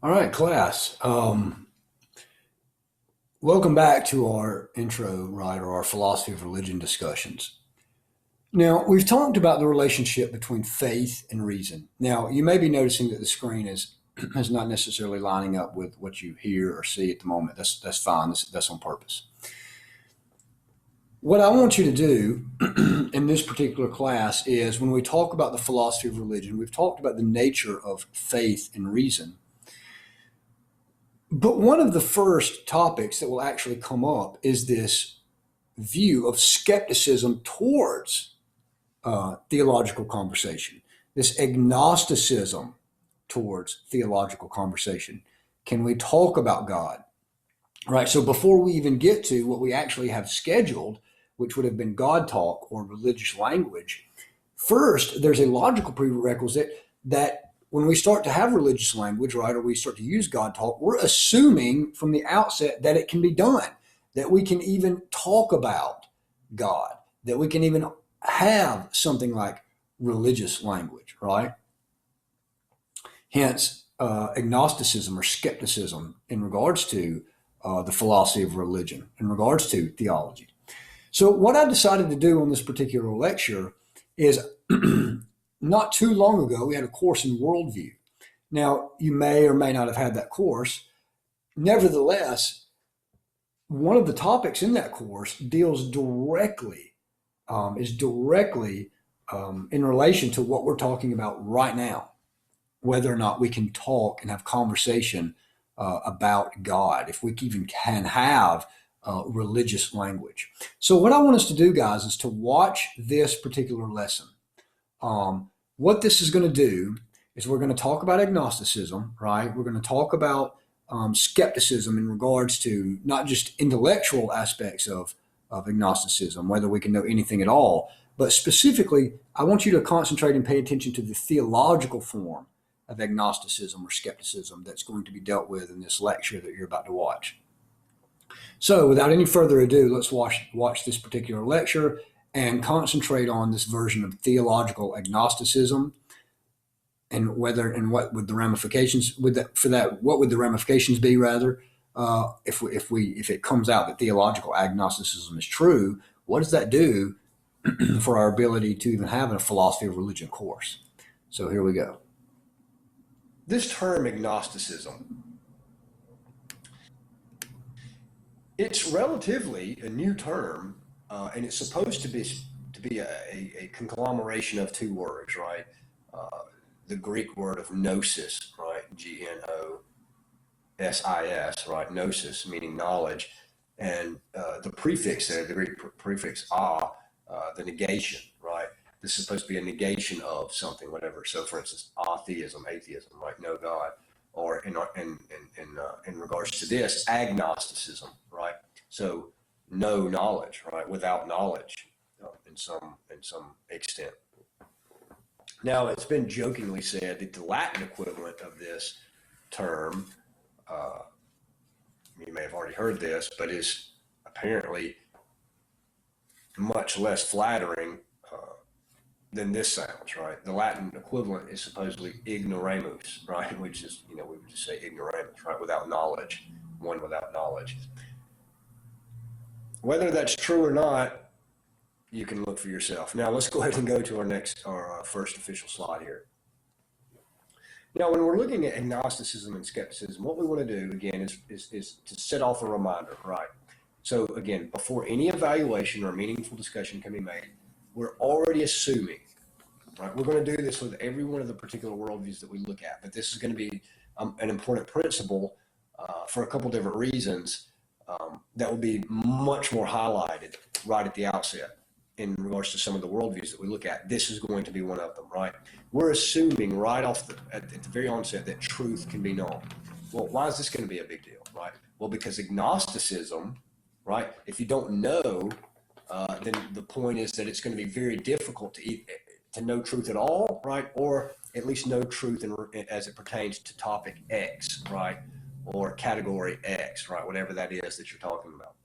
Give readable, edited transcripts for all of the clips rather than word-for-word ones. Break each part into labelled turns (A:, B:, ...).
A: All right, class. Welcome back to our intro, right, or our philosophy of religion discussions. Now, we've talked about the relationship between faith and reason. Now, you may be noticing that the screen is not necessarily lining up with what you hear or see at the moment. That's fine. That's on purpose. What I want you to do in this particular class is when we talk about the philosophy of religion, we've talked about the nature of faith and reason. But one of the first topics that will actually come up is this view of skepticism towards theological conversation, this agnosticism towards theological conversation. Can we talk about God? Right. So before we even get to what we actually have scheduled, which would have been God talk or religious language, first, there's a logical prerequisite that when we start to have religious language, right, or we start to use God talk, we're assuming from the outset that it can be done, that we can even talk about God, that we can even have something like religious language, right? Hence, agnosticism or skepticism in regards to the philosophy of religion, in regards to theology. So, what I decided to do on this particular lecture is not too long ago, we had a course in Worldview. Now, you may or may not have had that course. Nevertheless, one of the topics in that course deals directly, is directly in relation to what we're talking about right now, whether or not we can talk and have conversation about God, if we even can have religious language. So, what I want us to do, guys, is to watch this particular lesson. What this is going to do is we're going to talk about agnosticism, right? We're going to talk about skepticism in regards to not just intellectual aspects of agnosticism, whether we can know anything at all, but specifically, I want you to concentrate and pay attention to the theological form of agnosticism or skepticism that's going to be dealt with in this lecture that you're about to watch. So, without any further ado, let's watch this particular lecture and concentrate on this version of theological agnosticism and whether and what would the ramifications would that for that what would the ramifications be rather if it comes out that theological agnosticism is true, what does that do for our ability to even have a philosophy of religion course? So here we go. This term agnosticism, it's relatively a new term, and it's supposed to be a conglomeration of two words, right? Uh, the Greek word of gnosis, right? Gnosis, right? Gnosis, meaning knowledge, and the prefix there, the Greek prefix the negation, right? This is supposed to be a negation of something, whatever. So, for instance, atheism, right? No God. Or in regards to this, agnosticism, right? So, no knowledge, right? Without knowledge, in some extent. Now, it's been jokingly said that the Latin equivalent of this term, uh, you may have already heard this, but is apparently much less flattering than this sounds, right? The Latin equivalent is supposedly ignoramus, right? Which is, we would just say ignoramus, right? Without knowledge, one without knowledge. Whether that's true or not, you can look for yourself. Now, let's go ahead and go to our first official slide here. Now, when we're looking at agnosticism and skepticism, what we want to do, again, is to set off a reminder, right? So, again, before any evaluation or meaningful discussion can be made, we're already assuming, right? We're going to do this with every one of the particular worldviews that we look at, but this is going to be an important principle for a couple different reasons that will be much more highlighted right at the outset in regards to some of the worldviews that we look at. This is going to be one of them, right? We're assuming right off at the very onset that truth can be known. Well, why is this going to be a big deal, right? Well, because agnosticism, right? If you don't know, then the point is that it's going to be very difficult to know truth at all, right? Or at least know truth as it pertains to topic X, right? Or category X, right? Whatever that is that you're talking about.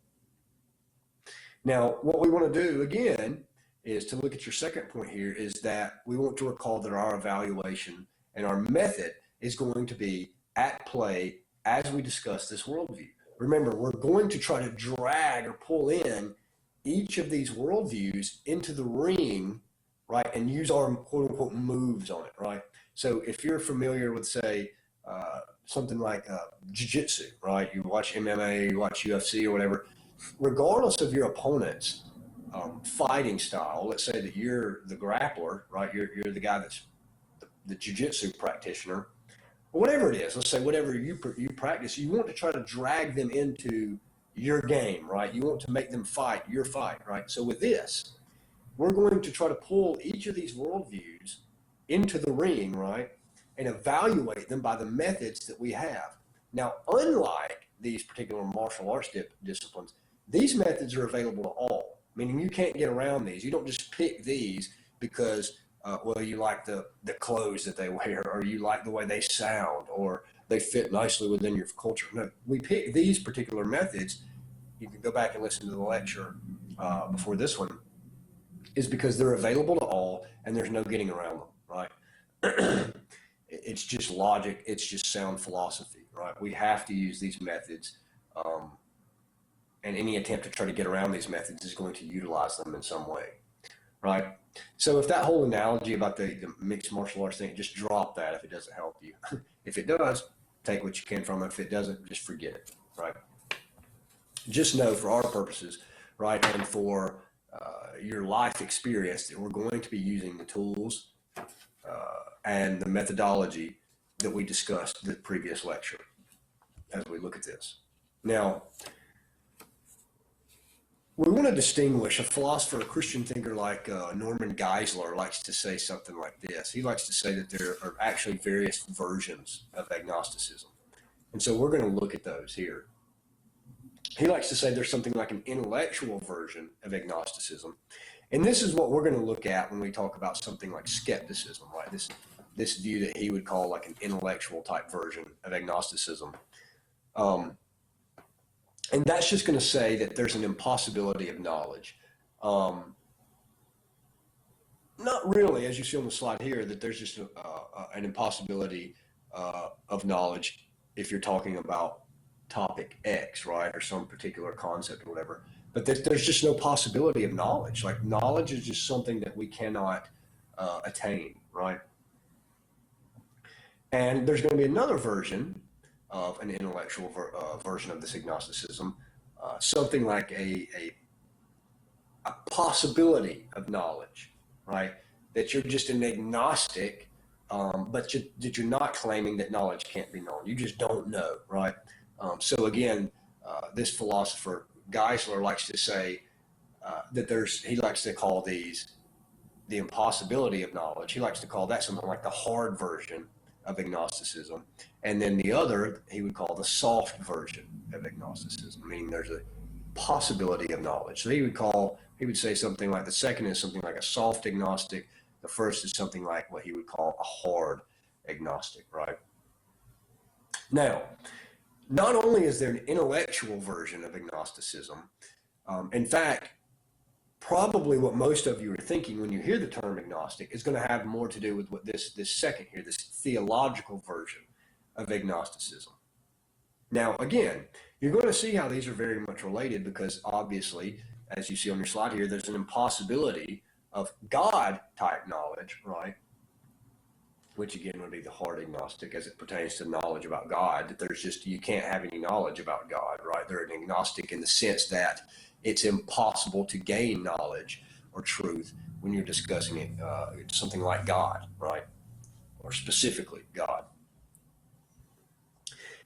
A: Now, what we want to do again is to look at your second point here is that we want to recall that our evaluation and our method is going to be at play as we discuss this worldview. Remember, we're going to try to drag or pull in each of these worldviews into the ring, right, and use our quote unquote moves on it, right? So if you're familiar with, say, something like jiu-jitsu, right? You watch MMA, you watch UFC or whatever, regardless of your opponent's fighting style, let's say that you're the grappler, right? You're the guy that's the jiu-jitsu practitioner, whatever it is, let's say whatever you practice, you want to try to drag them into your game, right? You want to make them fight your fight, right? So with this, we're going to try to pull each of these worldviews into the ring, right? And evaluate them by the methods that we have. Now, unlike these particular martial arts disciplines, these methods are available to all, meaning you can't get around these. You don't just pick these because well, you like the clothes that they wear, or you like the way they sound, or they fit nicely within your culture. No, we pick these particular methods. You can go back and listen to the lecture before this one, is because they're available to all and there's no getting around them, right? It's just logic. It's just sound philosophy, right? We have to use these methods, and any attempt to try to get around these methods is going to utilize them in some way, right? So if that whole analogy about the mixed martial arts thing, just drop that if it doesn't help you. If it does, take what you can from it. If it doesn't, just forget it, right? Just know for our purposes, right, and for your life experience, that we're going to be using the tools and the methodology that we discussed in the previous lecture as we look at this. Now, we want to distinguish a philosopher, a Christian thinker like Norman Geisler likes to say something like this. He likes to say that there are actually various versions of agnosticism. And so we're going to look at those here. He likes to say there's something like an intellectual version of agnosticism. And this is what we're going to look at when we talk about something like skepticism, right? This view that he would call like an intellectual type version of agnosticism. And that's just going to say that there's an impossibility of knowledge. Not really, as you see on the slide here, that there's just an impossibility of knowledge if you're talking about topic X, right, or some particular concept or whatever. But there's just no possibility of knowledge. Like, knowledge is just something that we cannot attain, right? And there's going to be another version of an intellectual version of this agnosticism, something like a possibility of knowledge, right? That you're just an agnostic, but that you're not claiming that knowledge can't be known. You just don't know, right? So again, this philosopher Geisler likes to say that he likes to call these the impossibility of knowledge. He likes to call that something like the hard version of agnosticism. And then the other, he would call the soft version of agnosticism, meaning there's a possibility of knowledge. So he would say something like the second is something like a soft agnostic. The first is something like what he would call a hard agnostic, right? Now, not only is there an intellectual version of agnosticism, in fact, probably what most of you are thinking when you hear the term agnostic is going to have more to do with what this second here, this theological version of agnosticism. Now, again, you're going to see how these are very much related because obviously, as you see on your slide here, there's an impossibility of God-type knowledge, right? Which again would be the hard agnostic as it pertains to knowledge about God, that there's just, you can't have any knowledge about God, right? They're an agnostic in the sense that it's impossible to gain knowledge or truth when you're discussing it, something like God, right? Or specifically God.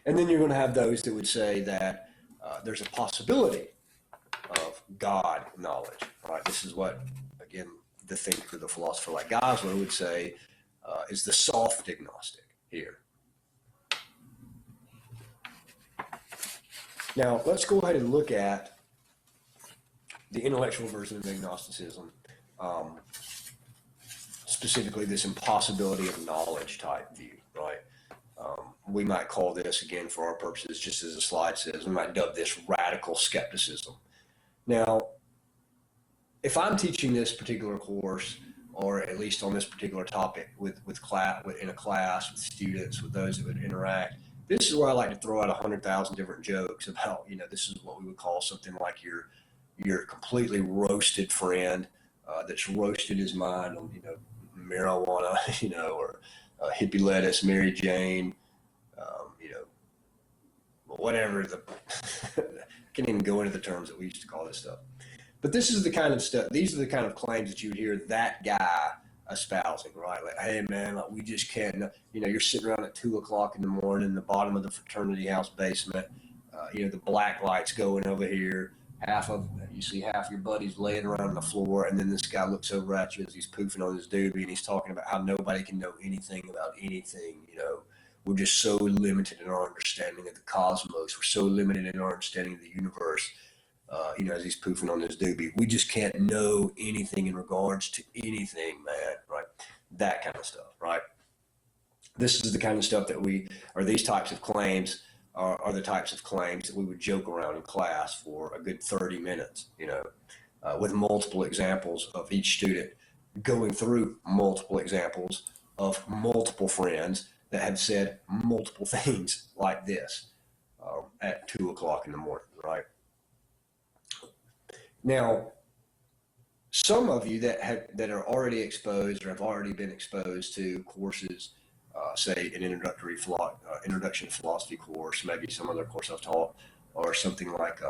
A: And then you're going to have those that would say that there's a possibility of God knowledge, right? This is what, again, the thinker, the philosopher like Geisler would say is the soft agnostic here. Now, let's go ahead and look at the intellectual version of agnosticism, specifically this impossibility of knowledge type view, right? We might call this, again, for our purposes, just as the slide says, we might dub this radical skepticism. Now, if I'm teaching this particular course, or at least on this particular topic in a class, with students, with those that would interact,
B: this is where I like to throw out 100,000 different jokes about, this is what we would call something like your completely roasted friend that's roasted his mind on, marijuana, or hippie lettuce, Mary Jane, whatever can't even go into the terms that we used to call this stuff. But this is the kind of stuff, these are the kind of claims that you hear that guy espousing, right? Like, hey man, like, we just can't, you're sitting around at 2:00 in the morning in the bottom of the fraternity house basement, the black light's going over here, you see half your buddies laying around on the floor, and then this guy looks over at you as he's poofing on his doobie, and he's talking about how nobody can know anything about anything, we're just so limited in our understanding of the cosmos. We're so limited in our understanding of the universe. As he's poofing on his doobie, we just can't know anything in regards to anything, man, right? That kind of stuff, right? This is the kind of stuff these types of claims are the types of claims that we would joke around in class for a good 30 minutes, with multiple examples of each student going through multiple examples of multiple friends that have said multiple things like this at 2:00 in the morning, right? Now, some of you that are already exposed or have already been exposed to courses, say an introduction to philosophy course, maybe some other course I've taught, or something like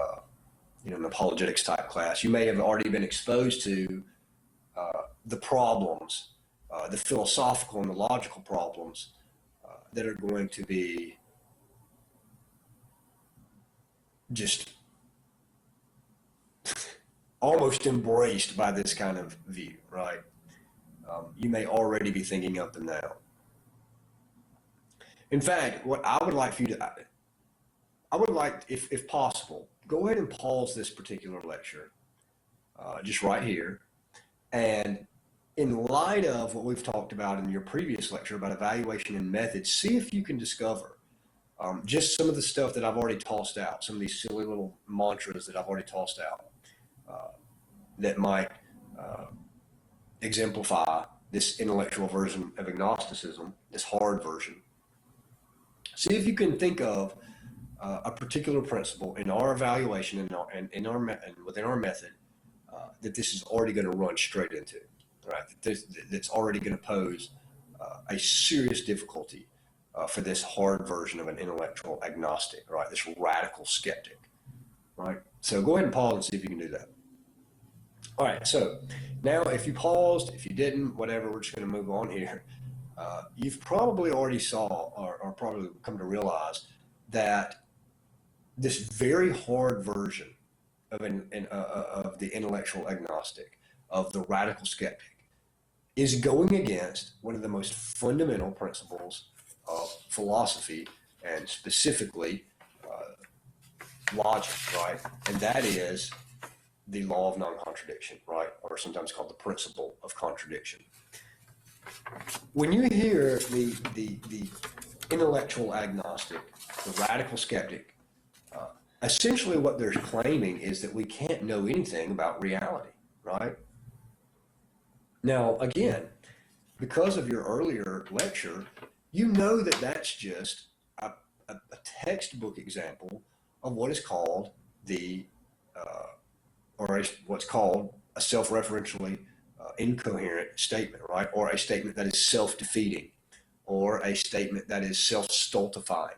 B: an apologetics type class, you may have already been exposed to the problems, the philosophical and the logical problems that are going to be just almost embraced by this kind of view, right? You may already be thinking up and down. In fact, what I would like for you to, if possible, go ahead and pause this particular lecture, just right here. And in light of what we've talked about in your previous lecture about evaluation and methods, see if you can discover just some of the stuff that I've already tossed out, some of these silly little mantras that I've already tossed out that might exemplify this intellectual version of agnosticism, this hard version. See if you can think of a particular principle in our evaluation and within our method that this is already going to run straight into, right? That's already going to pose a serious difficulty for this hard version of an intellectual agnostic, right? This radical skeptic, right? So go ahead and pause and see if you can do that. All right, so now if you paused, if you didn't, whatever, we're just going to move on here. You've probably already saw or probably come to realize that this very hard version of the intellectual agnostic, of the radical skeptic, is going against one of the most fundamental principles of philosophy, and specifically logic, right? And that is the law of non-contradiction, right? Or sometimes called the principle of contradiction. When you hear the intellectual agnostic, the radical skeptic, essentially what they're claiming is that we can't know anything about reality, right? Now, again, because of your earlier lecture, you know that that's just a textbook example of what is called what's called a self-referentially incoherent statement, right? Or a statement that is self-defeating, or a statement that is self-stultifying,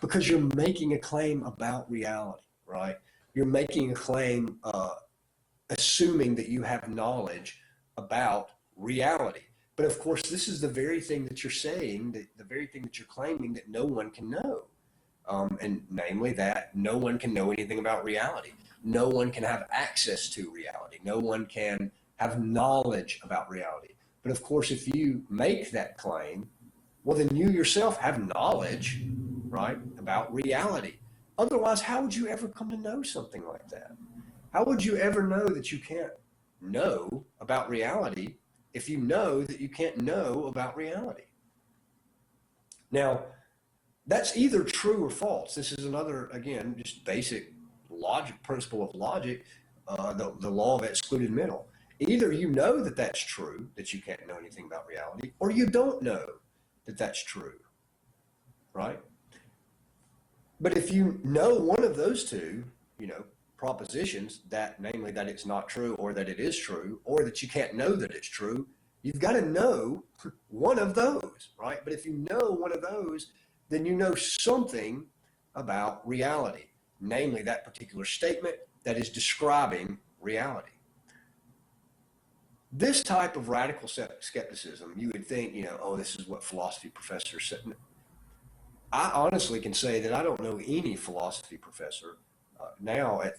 B: because you're making a claim about reality, right? You're making a claim assuming that you have knowledge about reality. But of course, this is the very thing that you're saying, the very thing that you're claiming that no one can know. And namely that no one can know anything about reality. No one can have access to reality. No one can have knowledge about reality. But of course, if you make that claim, well, then you yourself have knowledge, right, about reality. Otherwise, how would you ever come to know something like that? How would you ever know that you can't know about reality if you know that you can't know about reality? Now, that's either true or false. This is another, again, just basic logic, principle of logic, the law of excluded middle. Either you know that that's true, that you can't know anything about reality, or you don't know that that's true, right? But if you know one of those two, propositions, that namely that it's not true or that it is true or that you can't know that it's true, you've got to know one of those, right? But if you know one of those, then you know something about reality, namely that particular statement that is describing reality. This type of radical skepticism, you would think, oh, this is what philosophy professors said. I honestly can say that I don't know any philosophy professor now at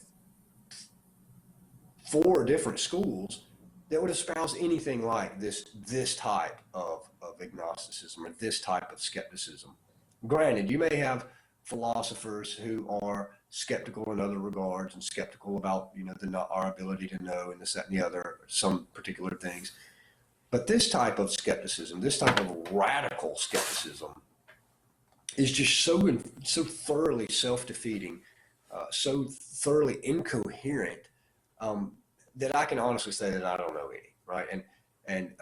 B: 4 different schools that would espouse anything like this type of agnosticism or this type of skepticism. Granted, you may have philosophers who are skeptical in other regards and skeptical about our ability to know and this, that, and the other, some particular things. But this type of skepticism, this type of radical skepticism, is just so thoroughly self-defeating, so thoroughly incoherent, that I can honestly say that I don't know any, right? And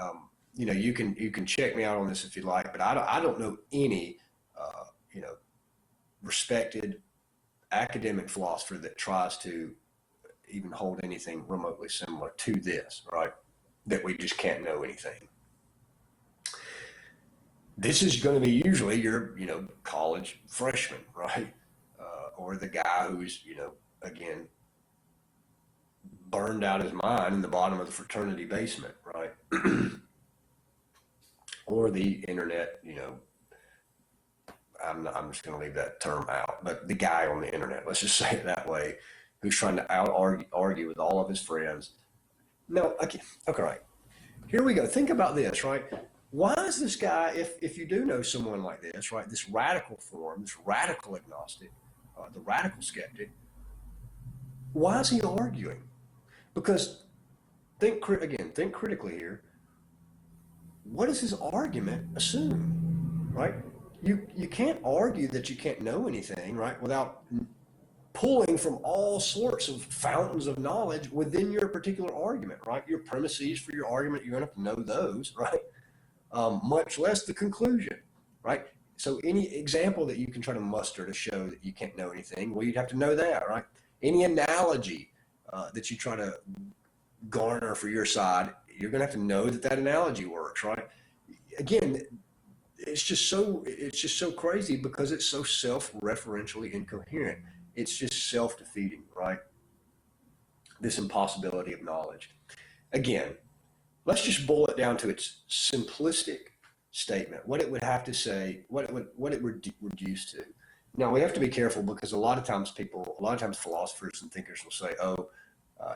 B: you can check me out on this if you like, but I don't know any respected academic philosopher that tries to even hold anything remotely similar to this, right? That we just can't know anything. This is going to be usually your college freshman, right? Or the guy who's again burned out his mind in the bottom of the fraternity basement, right? Or the internet, I'm just going to leave that term out, but the guy on the internet, let's just say it that way, who's trying to argue with all of his friends. No, okay, right. Here we go. Think about this, right? Why is this guy, if you do know someone like this, right, this radical form, this radical agnostic, the radical skeptic, why is he arguing? Because think critically here. What does his argument assume, right? You can't argue that you can't know anything, right, without pulling from all sorts of fountains of knowledge within your particular argument, right? Your premises for your argument, you're going to have to know those, right? Much less the conclusion, right? So any example that you can try to muster to show that you can't know anything, well, you'd have to know that, right? Any analogy that you try to garner for your side, you're going to have to know that analogy works, right? Again, it's just so crazy because it's so self-referentially incoherent. It's just self-defeating, right? This impossibility of knowledge. Again, let's just boil it down to its simplistic statement, what it would have to say, what it would reduce to. Now, we have to be careful because a lot of times philosophers and thinkers will say,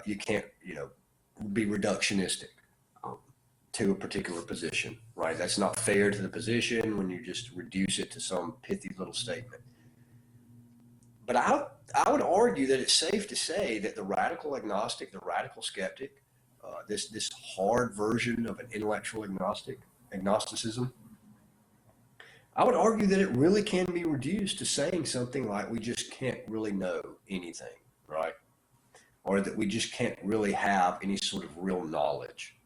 B: you can't, be reductionistic to a particular position, right? That's not fair to the position when you just reduce it to some pithy little statement. But I would argue that it's safe to say that the radical agnostic, the radical skeptic, this hard version of an intellectual agnosticism, I would argue that it really can be reduced to saying something like we just can't really know anything, right? Or that we just can't really have any sort of real knowledge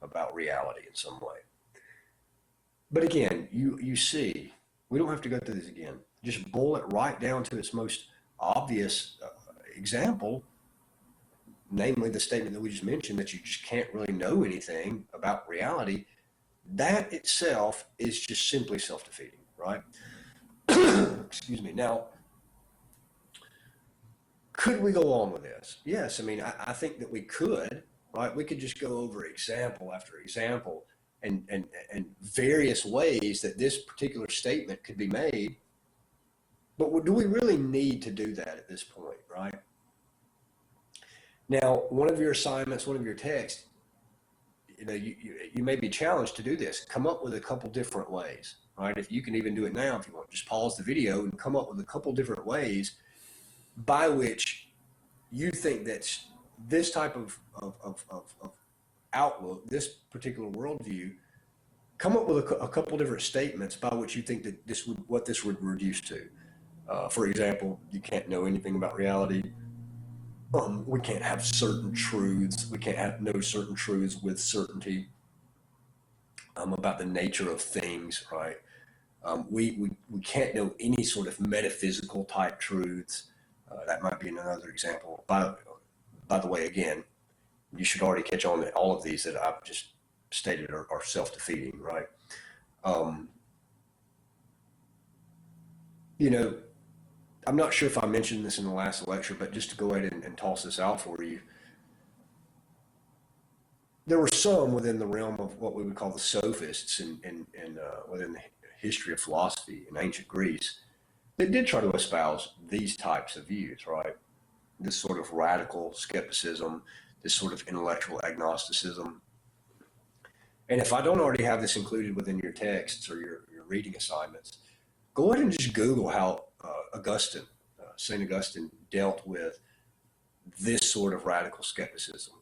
B: about reality in some way. But again, you see, we don't have to go through this again. Just boil it right down to its most obvious example, namely the statement that we just mentioned, that you just can't really know anything about reality. That itself is just simply self-defeating, right? Excuse me. Now, could we go on with this? Yes. I mean, I think that we could, right? We could just go over example after example and various ways that this particular statement could be made. But do we really need to do that at this point, right? Now, one of your assignments, one of your texts, you may be challenged to do this. Come up with a couple different ways, right? If you can even do it now, if you want, just pause the video and come up with a couple different ways by which you think that this type of outlook, this particular worldview, come up with a couple different statements by which you think that what this would reduce to. For example, you can't know anything about reality. We can't have certain truths. We can't know certain truths with certainty about the nature of things, right? We can't know any sort of metaphysical type truths. That might be another example. By the way, again, you should already catch on that all of these that I've just stated are self-defeating, right? Um, you know, I'm not sure if I mentioned this in the last lecture, but just to go ahead and toss this out for you, there were some within the realm of what we would call the sophists within the history of philosophy in ancient Greece that did try to espouse these types of views, right? This sort of radical skepticism, this sort of intellectual agnosticism. And if I don't already have this included within your texts or your reading assignments, go ahead and just Google how St. Augustine dealt with this sort of radical skepticism.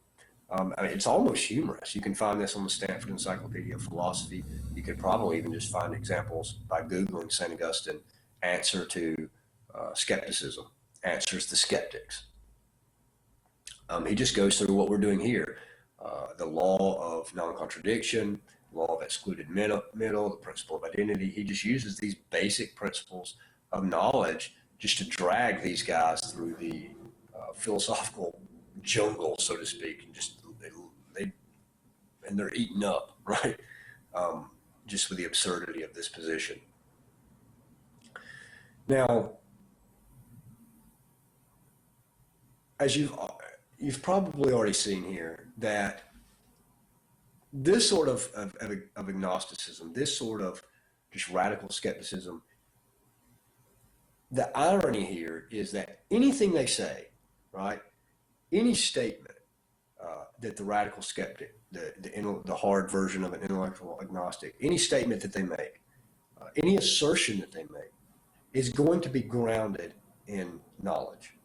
B: I mean, it's almost humorous. You can find this on the Stanford Encyclopedia of Philosophy. You could probably even just find examples by Googling St. Augustine, answer to skepticism, answers the skeptics. He just goes through what we're doing here. The law of non-contradiction, law of excluded middle, the principle of identity. He just uses these basic principles of knowledge just to drag these guys through the philosophical jungle, so to speak, and just and they're eaten up, right? Just with the absurdity of this position. Now, as you've probably already seen here that this sort of agnosticism, this sort of just radical skepticism, the irony here is that anything they say, right, any statement that the radical skeptic, the hard version of an intellectual agnostic, any statement that they make, any assertion that they make is going to be grounded in knowledge.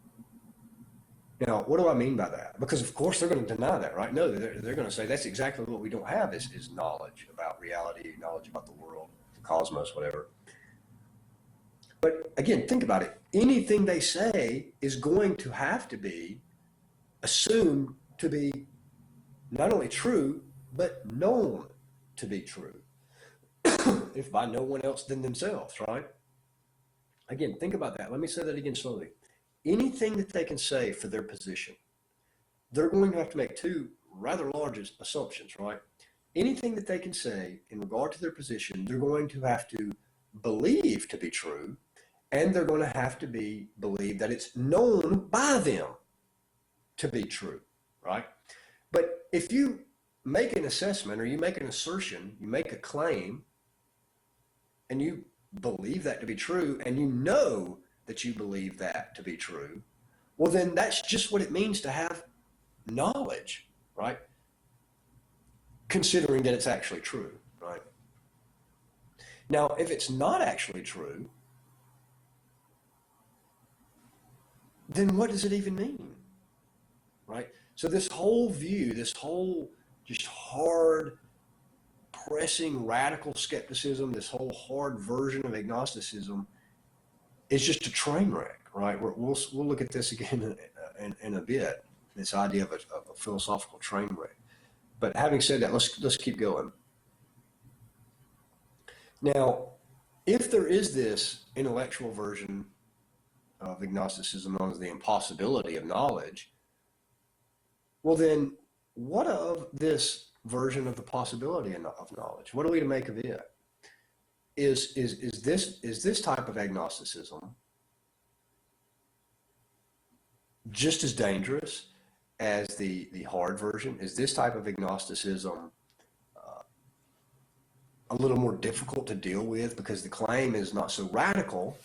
B: Now, what do I mean by that? Because, of course, they're going to deny that, right? No, they're going to say that's exactly what we don't have is knowledge about reality, knowledge about the world, the cosmos, whatever. But, again, think about it. Anything they say is going to have to be assumed to be not only true, but known to be true, if by no one else than themselves, right? Again, think about that. Let me say that again slowly. Anything that they can say for their position, they're going to have to make two rather large assumptions, right? Anything that they can say in regard to their position, they're going to have to believe to be true, and they're going to have to believe that it's known by them to be true, right? But if you make an assessment or you make an assertion, you make a claim, and you believe that to be true, and you know that you believe that to be true, well, then that's just what it means to have knowledge, right? Considering that it's actually true, right? Now, if it's not actually true, then what does it even mean, right? So this whole view, this whole just hard, pressing, radical skepticism, this whole hard version of agnosticism is just a train wreck, right? We'll look at this again in a bit, this idea of a philosophical train wreck. But having said that, let's keep going. Now, if there is this intellectual version of agnosticism known as the impossibility of knowledge, well then, what of this version of the possibility of knowledge? What are we to make of it? Is this type of agnosticism just as dangerous as the hard version? Is this type of agnosticism a little more difficult to deal with because the claim is not so radical?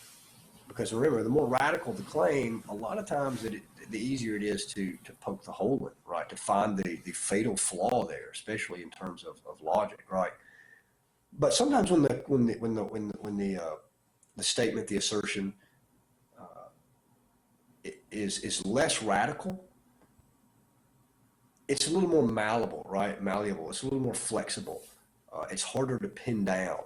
B: Because remember, the more radical the claim, a lot of times the easier it is to poke the hole in, right? To find the fatal flaw there, especially in terms of logic, right? But sometimes when the statement, the assertion is less radical, it's a little more malleable, right? Malleable. It's a little more flexible. It's harder to pin down.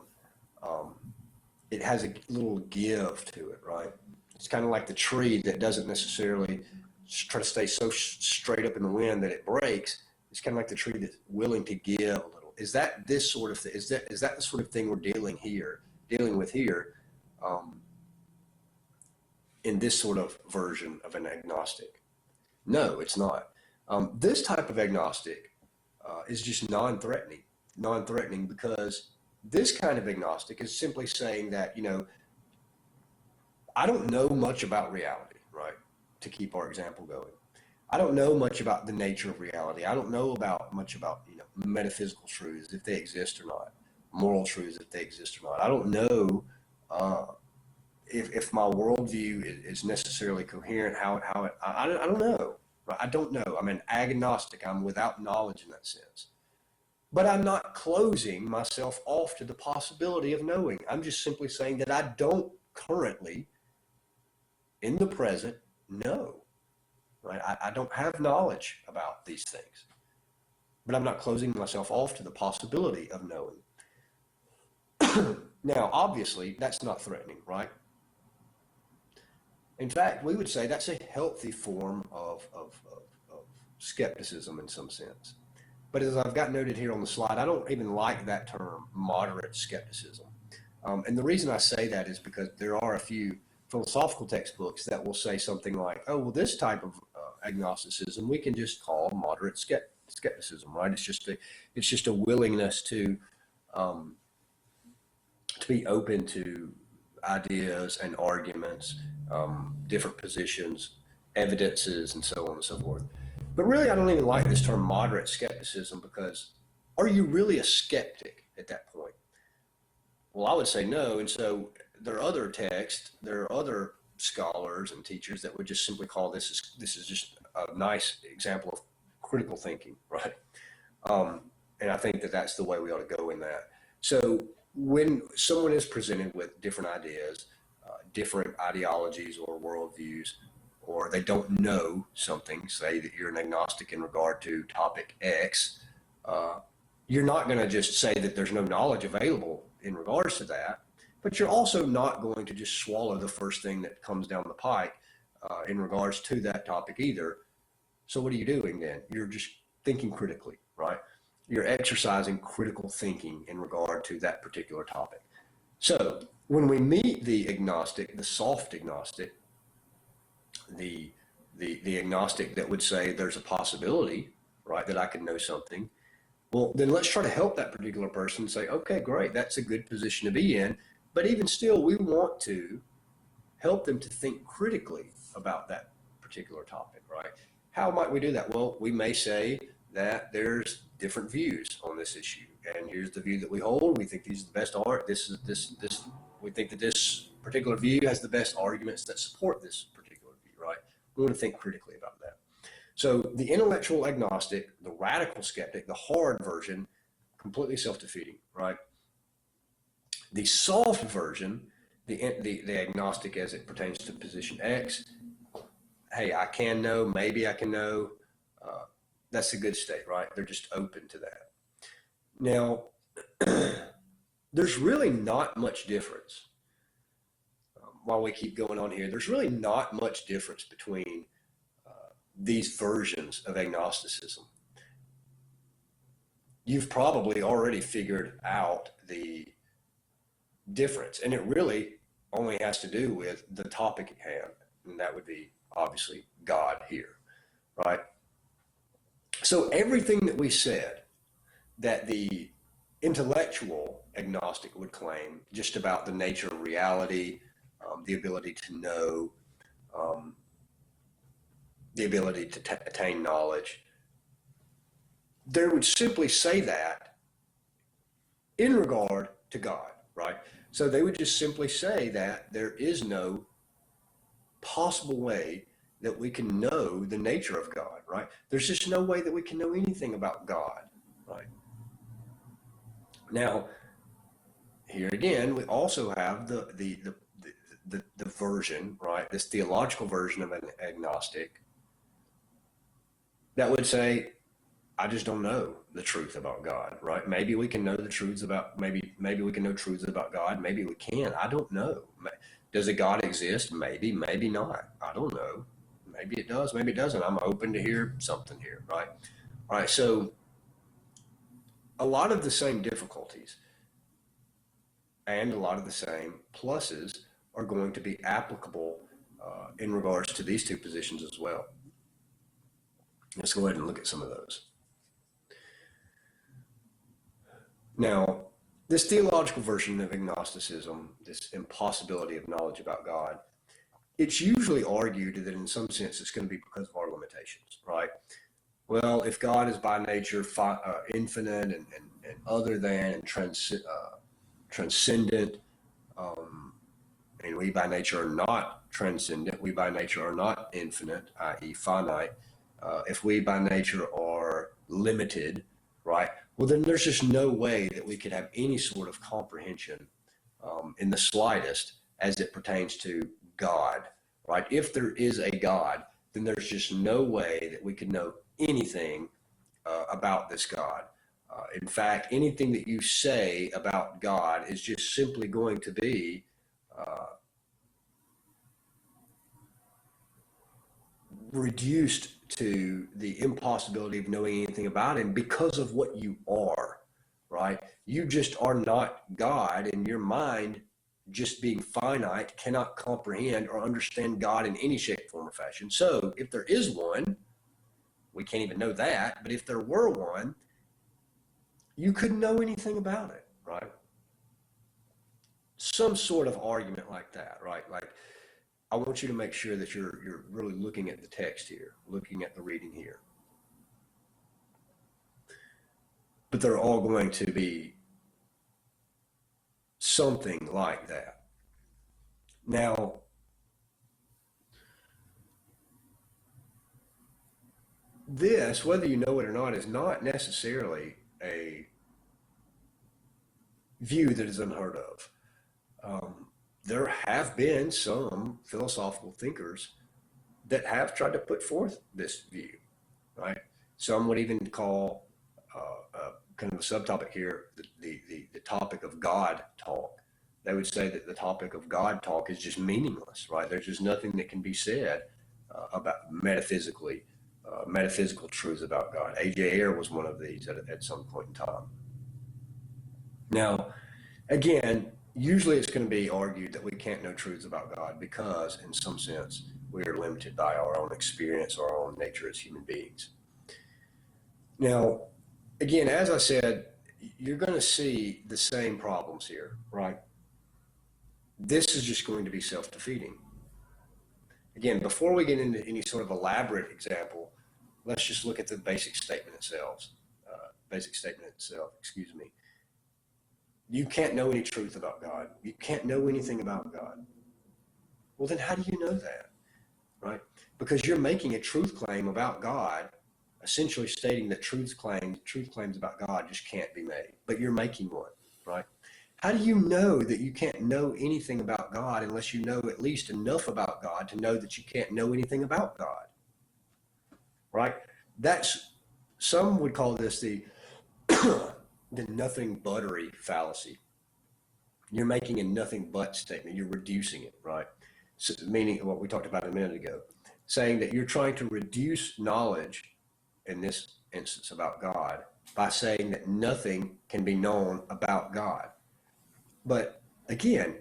B: It has a little give to it, right? It's kind of like the tree that doesn't necessarily try to stay so straight up in the wind that it breaks. It's kind of like the tree that's willing to give a little. Is that this sort of thing? Is that the sort of thing we're dealing here dealing with here in this sort of version of an agnostic. No, it's not. This type of agnostic is just non-threatening because this kind of agnostic is simply saying that, I don't know much about reality, right? To keep our example going. I don't know much about the nature of reality. I don't know much about, metaphysical truths, if they exist or not, moral truths, if they exist or not. I don't know if my worldview is necessarily coherent, I don't know. Right? I don't know. I'm an agnostic. I'm without knowledge in that sense. But I'm not closing myself off to the possibility of knowing. I'm just simply saying that I don't currently, in the present, know. Right? I don't have knowledge about these things. But I'm not closing myself off to the possibility of knowing. Now, obviously, that's not threatening, right? In fact, we would say that's a healthy form of skepticism in some sense. But as I've got noted here on the slide, I don't even like that term, moderate skepticism. And the reason I say that is because there are a few philosophical textbooks that will say something like, oh, well, this type of agnosticism we can just call moderate skepticism, right? It's just a willingness to be open to ideas and arguments, different positions, evidences, and so on and so forth. But really, I don't even like this term moderate skepticism because are you really a skeptic at that point? Well, I would say no. And so there are other texts, there are other scholars and teachers that would just simply call this is just a nice example of critical thinking, right? And I think that that's the way we ought to go in that. So when someone is presented with different ideas, different ideologies or worldviews, or they don't know something, say that you're an agnostic in regard to topic X, you're not going to just say that there's no knowledge available in regards to that, but you're also not going to just swallow the first thing that comes down the pike in regards to that topic either. So what are you doing then? You're just thinking critically, right? You're exercising critical thinking in regard to that particular topic. So when we meet the agnostic, the soft agnostic, the agnostic that would say there's a possibility, right, that I could know something, well, then let's try to help that particular person say, okay, great, that's a good position to be in. But even still, we want to help them to think critically about that particular topic, right? How might we do that? Well, we may say that there's different views on this issue, and here's the view that we hold. We think these are the best art. We think that this particular view has the best arguments that support this particular view, right? We want to think critically about that. So the intellectual agnostic, the radical skeptic, the hard version, completely self-defeating, right? The soft version, the agnostic as it pertains to position X, hey, I can know, maybe I can know. That's a good state, right? They're just open to that. Now, there's really not much difference. While we keep going on here, there's really not much difference between these versions of agnosticism. You've probably already figured out the difference, and it really only has to do with the topic at hand, and that would be obviously God here, right? So everything that we said that the intellectual agnostic would claim just about the nature of reality, the ability to know, the ability to attain knowledge, they would simply say that in regard to God, right? So they would just simply say that there is no possible way that we can know the nature of God, right? There's just no way that we can know anything about God, right? Now, here again, we also have the version, right? This theological version of an agnostic that would say, I just don't know the truth about God, right? Maybe we can know the truths about, maybe we can know truths about God. Maybe we can. I don't know. Does a God exist? Maybe, maybe not. I don't know. Maybe it does, maybe it doesn't. I'm open to hear something here, right? All right, so a lot of the same difficulties and a lot of the same pluses are going to be applicable in regards to these two positions as well. Let's go ahead and look at some of those. Now, this theological version of agnosticism, this impossibility of knowledge about God, it's usually argued that in some sense it's going to be because of our limitations, right? Well, if God is by nature infinite and other than and transcendent, and we by nature are not transcendent, we by nature are not infinite, i.e. finite, if we by nature are limited, right, well, then there's just no way that we could have any sort of comprehension in the slightest as it pertains to God, right? If there is a God, then there's just no way that we could know anything about this God. In fact, anything that you say about God is just simply going to be reduced to the impossibility of knowing anything about him because of what you are, right? You just are not God, and your mind, just being finite, cannot comprehend or understand God in any shape, form, or fashion. So if there is one, we can't even know that, but if there were one, you couldn't know anything about it, right? Some sort of argument like that, right? Like, I want you to make sure that you're really looking at the text here, looking at the reading here. But they're all going to be something like that. Now, this, whether you know it or not, is not necessarily a view that is unheard of. There have been some philosophical thinkers that have tried to put forth this view, right? Some would even call kind of a subtopic here the topic of God talk. They would say that the topic of God talk is just meaningless, right? There's just nothing that can be said about metaphysical truths about God. A.J. Ayer was one of these at some point in time. Now, again, usually it's going to be argued that we can't know truths about God because, in some sense, we are limited by our own experience or our own nature as human beings. Now, again, as I said, you're going to see the same problems here, right? This is just going to be self-defeating. Again, before we get into any sort of elaborate example, let's just look at the basic statement itself. You can't know any truth about God. You can't know anything about God. Well, then how do you know that, right? Because you're making a truth claim about God, essentially stating that truth claims about God just can't be made, but you're making one, right? How do you know that you can't know anything about God unless you know at least enough about God to know that you can't know anything about God, right? Some would call this the nothing buttery fallacy. You're making a nothing but statement. You're reducing it, right? So, meaning what we talked about a minute ago, saying that you're trying to reduce knowledge, in this instance about God, by saying that nothing can be known about God. But again,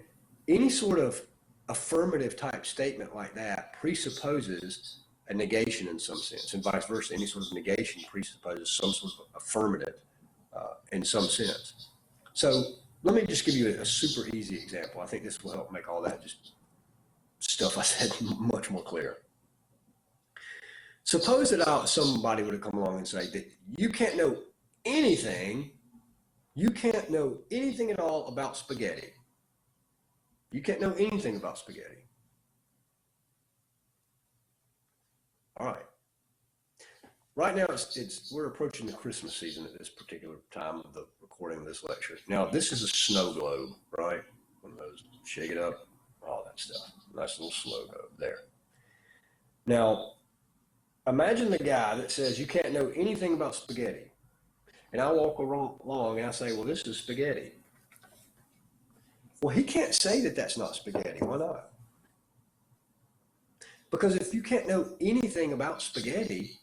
B: any sort of affirmative type statement like that presupposes a negation in some sense, and vice versa. Any sort of negation presupposes some sort of affirmative in some sense. So let me just give you a super easy example. I think this will help make all that just stuff I said much more clear. Suppose that somebody would have come along and say that you can't know anything at all about spaghetti. You can't know anything about spaghetti. All right. Right now, we're approaching the Christmas season at this particular time of the recording of this lecture. Now, this is a snow globe, right? One of those, shake it up, all that stuff. Nice little snow globe there. Now, imagine the guy that says you can't know anything about spaghetti. And I walk along and I say, well, this is spaghetti. Well, he can't say that that's not spaghetti. Why not? Because if you can't know anything about spaghetti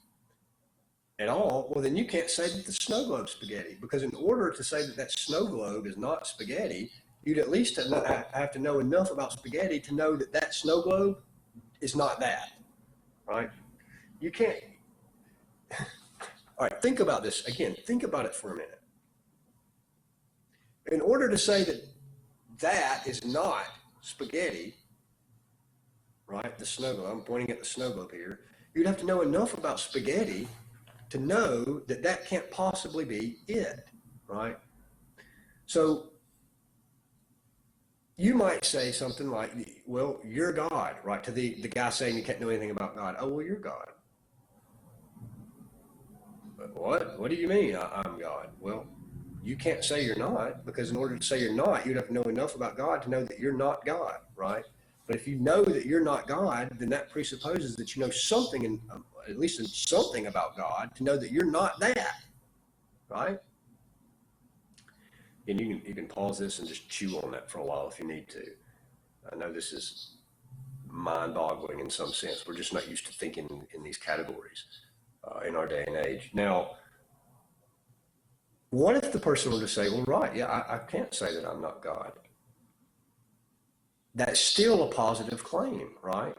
B: at all, well, then you can't say that the snow globe is spaghetti. Because in order to say that that snow globe is not spaghetti, you'd at least have to know enough about spaghetti to know that that snow globe is not that, right? You can't. All right, think about this again. Think about it for a minute. In order to say that that is not spaghetti, right? The snow globe, I'm pointing at the snow globe here. You'd have to know enough about spaghetti to know that that can't possibly be it, right? So you might say something like, well, you're God, right? To the guy saying you can't know anything about God. Oh, well, you're God. But what do you mean I'm God? Well, you can't say you're not, because in order to say you're not, you'd have to know enough about God to know that you're not God, right? But if you know that you're not God, then that presupposes that you know something, at least something about God, to know that you're not that, right? And you can pause this and just chew on that for a while if you need to. I know this is mind-boggling in some sense. We're just not used to thinking in these categories in our day and age. Now, what if the person were to say, well, right, yeah, I can't say that I'm not God. That's still a positive claim, right?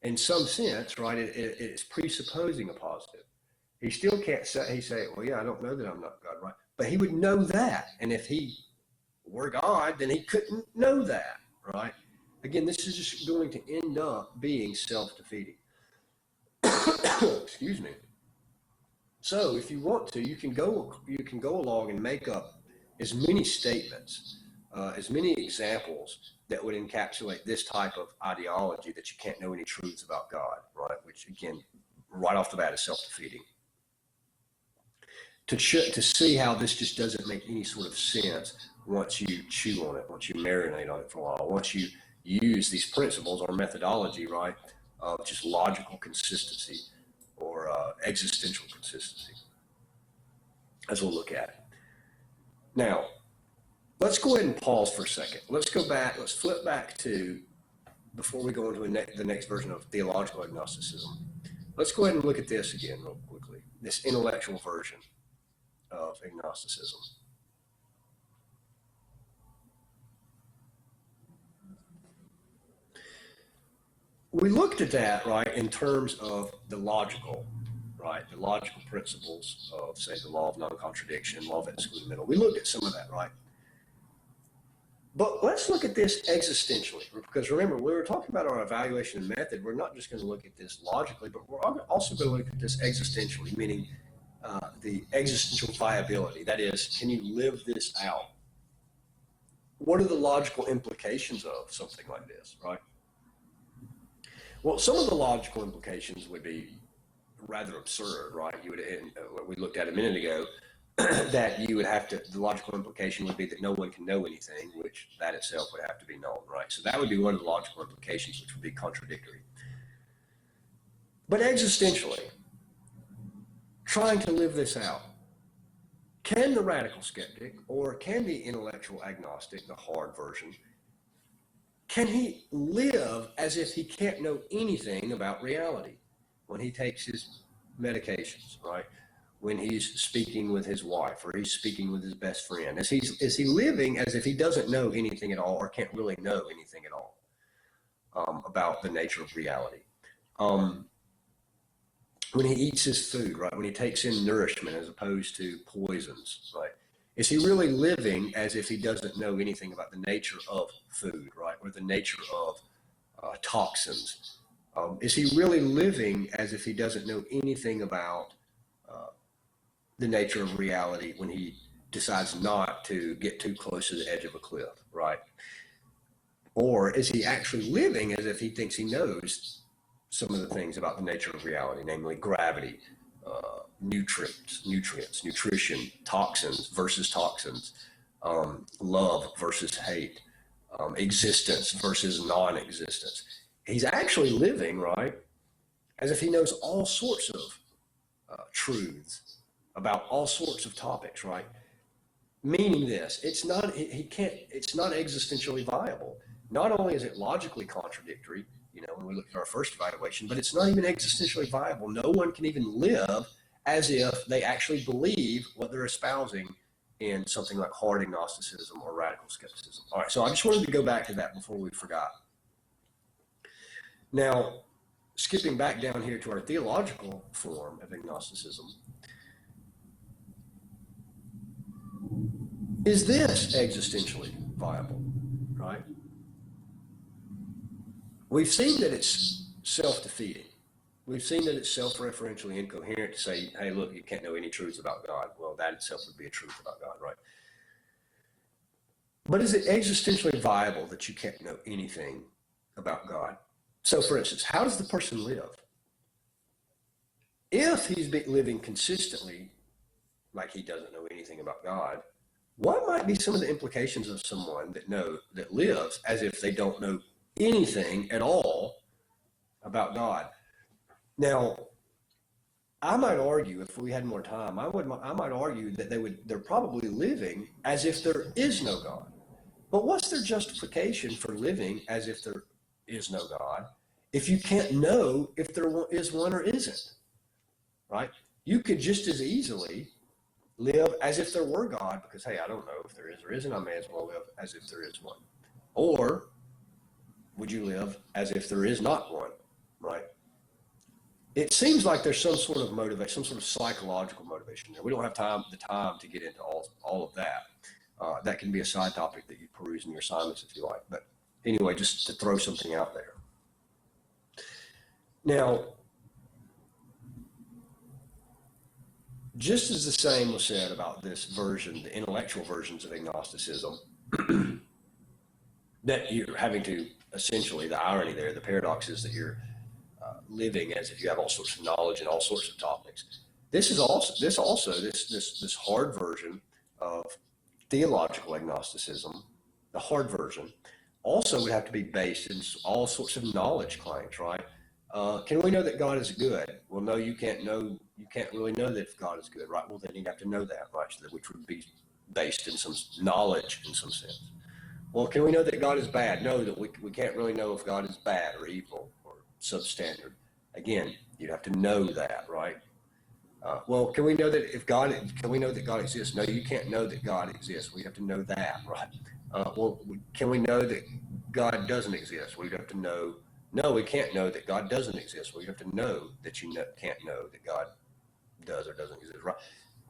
B: In some sense, right, it's presupposing a positive. He still can't say, well, yeah, I don't know that I'm not God, right? But he would know that. And if he were God, then he couldn't know that, right? Again, this is just going to end up being self-defeating. Excuse me. So if you want to, you can go along and make up as many statements, as many examples that would encapsulate this type of ideology that you can't know any truths about God, right? Which again, right off the bat is self-defeating. To see how this just doesn't make any sort of sense once you chew on it, once you marinate on it for a while, once you use these principles or methodology, right, of just logical consistency or existential consistency, as we'll look at it. Now, let's go ahead and pause for a second. Let's go back, let's flip back to, before we go into the next version of theological agnosticism, let's go ahead and look at this again real quickly, this intellectual version of agnosticism. We looked at that, right, in terms of the logical, right, the logical principles of, say, the law of non-contradiction, law of exclusive. We looked at some of that, right? But let's look at this existentially, because remember, when we were talking about our evaluation method, we're not just going to look at this logically, but we're also going to look at this existentially, meaning the existential viability. That is, can you live this out? What are the logical implications of something like this, right? Well, some of the logical implications would be rather absurd, right? You would, what we looked at a minute ago, that you would have to, the logical implication would be that no one can know anything, which that itself would have to be known, right? So that would be one of the logical implications, which would be contradictory. But existentially, trying to live this out, can the radical skeptic, or can the intellectual agnostic, the hard version, can he live as if he can't know anything about reality when he takes his medications, right? When he's speaking with his wife or he's speaking with his best friend? Is he living as if he doesn't know anything at all or can't really know anything at all about the nature of reality? When he eats his food, right? When he takes in nourishment as opposed to poisons, right? Is he really living as if he doesn't know anything about the nature of food, right? Or the nature of toxins? Is he really living as if he doesn't know anything about the nature of reality when he decides not to get too close to the edge of a cliff, right? Or is he actually living as if he thinks he knows some of the things about the nature of reality, namely gravity, nutrients, nutrition, toxins versus toxins, love versus hate, existence versus non-existence? He's actually living, right, as if he knows all sorts of truths about all sorts of topics, right? Meaning this, it's not existentially viable. Not only is it logically contradictory, when we look at our first evaluation, but it's not even existentially viable. No one can even live as if they actually believe what they're espousing in something like hard agnosticism or radical skepticism. All right, so I just wanted to go back to that before we forgot. Now, skipping back down here to our theological form of agnosticism, is this existentially viable, right? We've seen that it's self-defeating. We've seen that it's self-referentially incoherent to say, hey, look, you can't know any truths about God. Well, that itself would be a truth about God, right? But is it existentially viable that you can't know anything about God? So, for instance, how does the person live? If he's living consistently like he doesn't know anything about God, what might be some of the implications of someone that lives as if they don't know anything at all about God? Now, I might argue, if we had more time, I might argue that they're probably living as if there is no God. But what's their justification for living as if there is no God if you can't know if there is one or isn't, right? You could just as easily live as if there were God because, hey, I don't know if there is or isn't. I may as well live as if there is one. Or would you live as if there is not one, right? It seems like there's some sort of motivation, some sort of psychological motivation there. We don't have the time to get into all of that. That can be a side topic that you peruse in your assignments if you like. But anyway, just to throw something out there. Now, just as the same was said about this version, the intellectual versions of agnosticism, that you're having to essentially, the irony there, the paradox is that you're living as if you have all sorts of knowledge and all sorts of topics. This hard version of theological agnosticism, the hard version, also would have to be based in all sorts of knowledge claims, right? Can we know that God is good? Well, no, you can't really know that if God is good, right? Well, then you have to know that, right? So which would be based in some knowledge in some sense. Well, can we know that God is bad? No, that we can't really know if God is bad or evil or substandard. Again, you'd have to know that, right? Well, can we know that God exists? No, you can't know that God exists. We have to know that, right? Well, can we know that God doesn't exist? We'd have to know. No, we can't know that God doesn't exist. We have to know that can't know that God does or doesn't exist, right?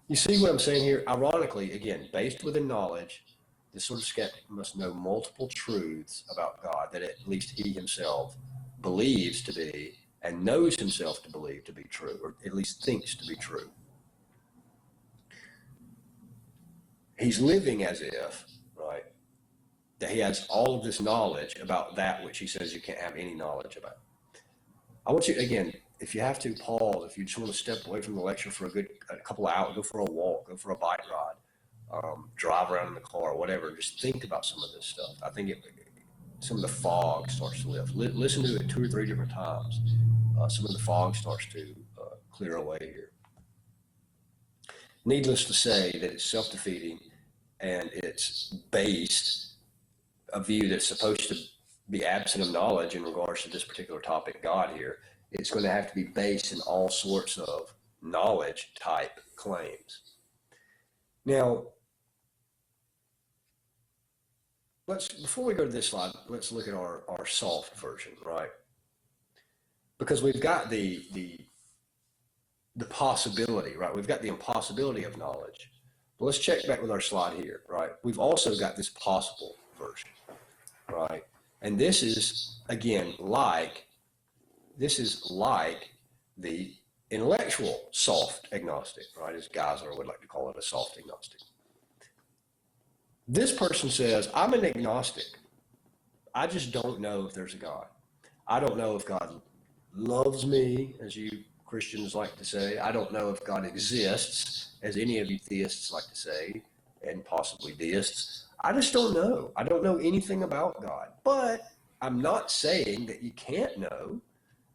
B: You see what I'm saying here? Ironically, again, based within knowledge, this sort of skeptic must know multiple truths about God that at least he himself believes to be and knows himself to believe to be true, or at least thinks to be true. He's living as if, right, that he has all of this knowledge about that which he says you can't have any knowledge about. I want you, again, if you have to, pause. If you just want to step away from the lecture for a couple of hours, go for a walk, go for a bike ride, drive around in the car, whatever. Just think about some of this stuff. I think some of the fog starts to lift. Listen to it 2 or 3 different times. Some of the fog starts to clear away here. Needless to say that it's self-defeating and it's based a view that's supposed to be absent of knowledge in regards to this particular topic, God here. It's going to have to be based in all sorts of knowledge type claims. Now, before we go to this slide, let's look at our soft version, right? Because we've got the possibility, right? We've got the impossibility of knowledge. But let's check back with our slide here, right? We've also got this possible version, right? And this is, again, like the intellectual soft agnostic, right? As Geisler would like to call it, a soft agnostic. This person says, I'm an agnostic. I just don't know if there's a God. I don't know if God loves me, as you Christians like to say. I don't know if God exists, as any of you theists like to say, and possibly deists. I just don't know. I don't know anything about God. But I'm not saying that you can't know.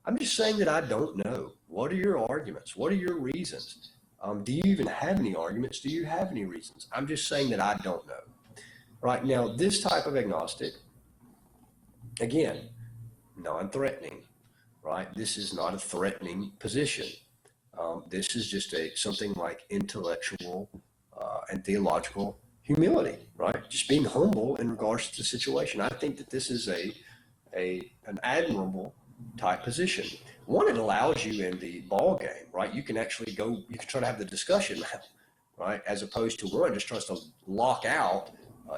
B: I'm just saying that I don't know. What are your arguments? What are your reasons? Do you even have any arguments? Do you have any reasons? I'm just saying that I don't know. Right now, this type of agnostic, again, non-threatening, right? This is not a threatening position. This is just something like intellectual and theological humility, right? Just being humble in regards to the situation. I think that this is an admirable type position. One, it allows you in the ball game, right? You can actually you can try to have the discussion now, right? As opposed to one just tries to lock out,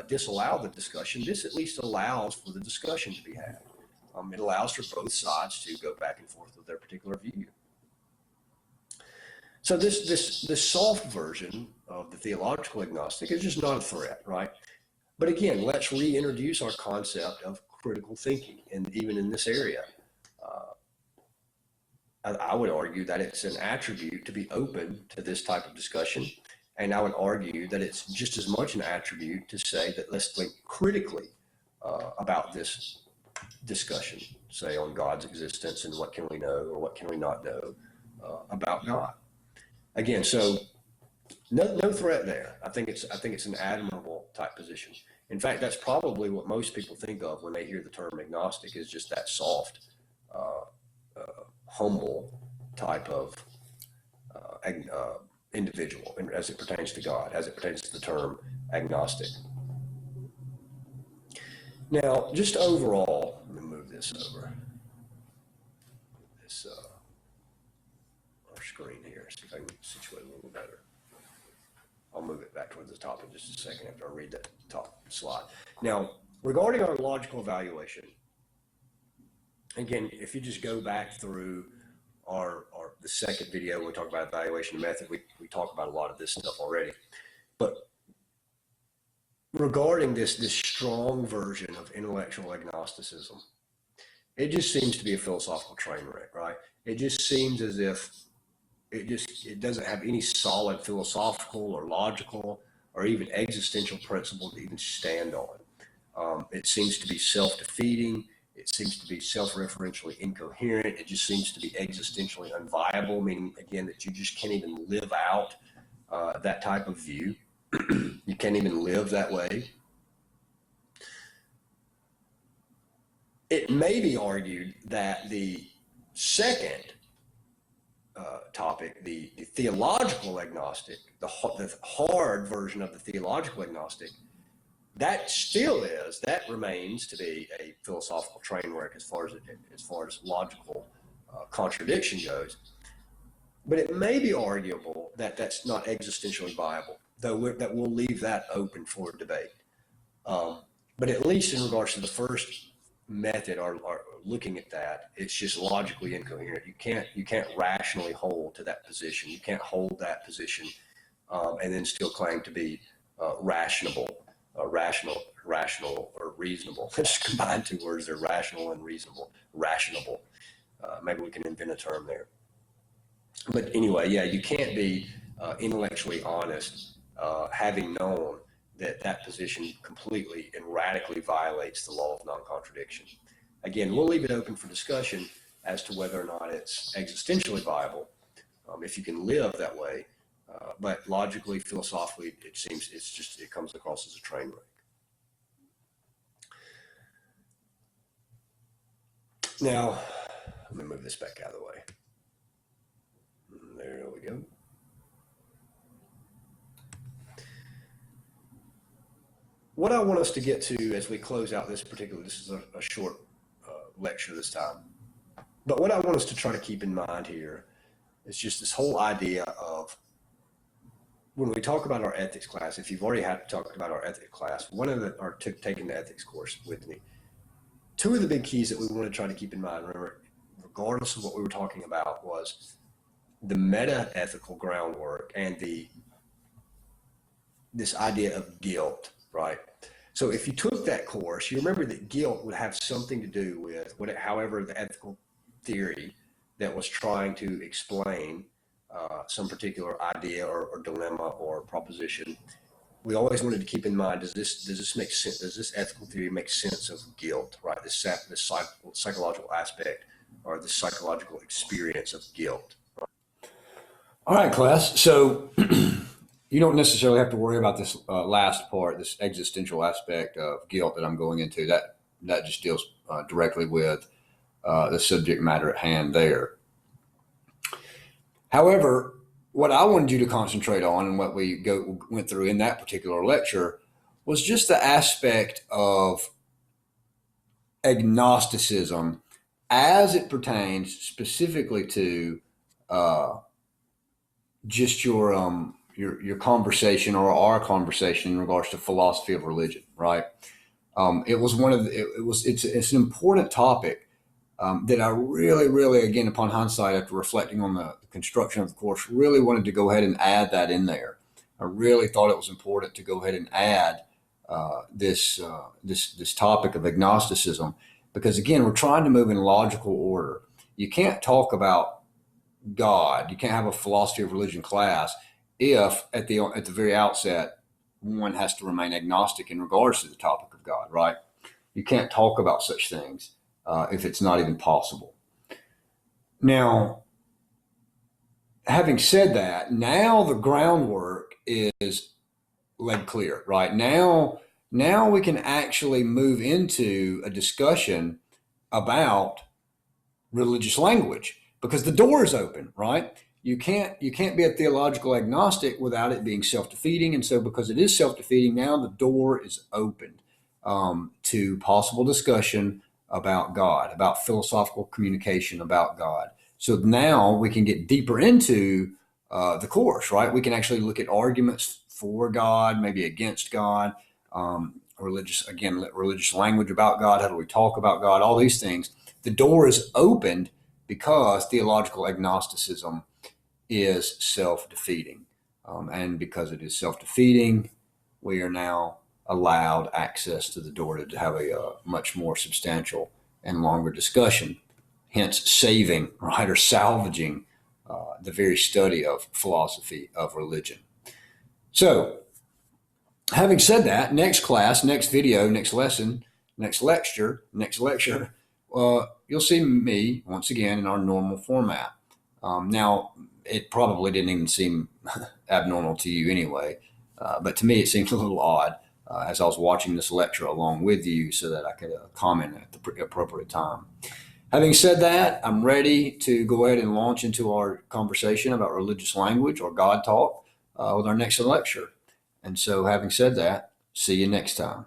B: disallow the discussion. This at least allows for the discussion to be had. It allows for both sides to go back and forth with their particular view. So this soft version of the theological agnostic is just not a threat, right? But again, let's reintroduce our concept of critical thinking, and even in this area, I would argue that it's an attribute to be open to this type of discussion, and I would argue that it's just as much an attribute to say that let's think critically about this discussion, say on God's existence and what can we know or what can we not know about God. Again, so no threat there. I think it's an admirable type position. In fact, that's probably what most people think of when they hear the term agnostic, is just that soft, humble type of individual as it pertains to God, as it pertains to the term agnostic. Now, just overall, let me move this over. This our screen here, see if I can situate it a little better. I'll move it back towards the top in just a second after I read that top slide. Now, regarding our logical evaluation, again, if you just go back through the second video when we talk about evaluation method, we talk about a lot of this stuff already. But regarding this strong version of intellectual agnosticism, it just seems to be a philosophical train wreck, right? It just seems as if it doesn't have any solid philosophical or logical or even existential principle to even stand on. It seems to be self-defeating. It seems to be self-referentially incoherent. It just seems to be existentially unviable, meaning, again, that you just can't even live out that type of view. You can't even live that way. It may be argued that the second topic, the theological agnostic, the hard version of the theological agnostic, that remains to be a philosophical train wreck as far as logical contradiction goes. But it may be arguable that that's not existentially viable, though that we'll leave that open for debate. But at least in regards to the first method, or looking at that, it's just logically incoherent. You can't rationally hold to that position. You can't hold that position and then still claim to be rational or reasonable. Just combine two words there: rational and reasonable. Rationable. Maybe we can invent a term there. But anyway, yeah, you can't be intellectually honest, having known that position completely and radically violates the law of non-contradiction. Again, we'll leave it open for discussion as to whether or not it's existentially viable, if you can live that way. But logically, philosophically, it comes across as a train wreck. Now, let me move this back out of the way. There we go. What I want us to get to as we close out this is a short lecture this time. But what I want us to try to keep in mind here is just this whole idea of, when we talk about our ethics class, if you've already talked about our ethics class, taking the ethics course with me, two of the big keys that we want to try to keep in mind, remember, regardless of what we were talking about, was the meta-ethical groundwork and this idea of guilt, right? So if you took that course, you remember that guilt would have something to do with however the ethical theory that was trying to explain some particular idea or dilemma or proposition. We always wanted to keep in mind: does this make sense? Does this ethical theory make sense of guilt? Right, this psychological aspect or the psychological experience of guilt. Right? All right, class. So you don't necessarily have to worry about this last part, this existential aspect of guilt that I'm going into. That just deals directly with the subject matter at hand there. However,
A: what I wanted you to concentrate on and what we went through in that particular lecture was just the aspect of agnosticism as it pertains specifically to uh, just your conversation or our conversation in regards to philosophy of religion, right? It was one of the, it was it's an important topic that I really, really, again, upon hindsight, after reflecting on the construction of the course, really wanted to go ahead and add that in there. I really thought it was important to go ahead and add this topic of agnosticism because, again, we're trying to move in logical order. You can't talk about God. You can't have a philosophy of religion class if at the very outset one has to remain agnostic in regards to the topic of God, right? You can't talk about such things if it's not even possible. Now, having said that, now the groundwork is laid clear, right? Now we can actually move into a discussion about religious language because the door is open, right? You can't be a theological agnostic without it being self-defeating, and so because it is self-defeating, now the door is opened to possible discussion about God, about philosophical communication about God. So now we can get deeper into the course, right? We can actually look at arguments for God, maybe against God, religious language about God. How do we talk about God? All these things. The door is opened because theological agnosticism is self-defeating. And because it is self-defeating, we are now allowed access to the door to have a much more substantial and longer discussion, hence saving, right, or salvaging the very study of philosophy of religion. So, having said that, next class, next video, next lesson, next lecture, you'll see me once again in our normal format. Now, it probably didn't even seem abnormal to you anyway, but to me it seemed a little odd as I was watching this lecture along with you so that I could comment at the appropriate time. Having said that, I'm ready to go ahead and launch into our conversation about religious language or God talk with our next lecture. And so, having said that, see you next time.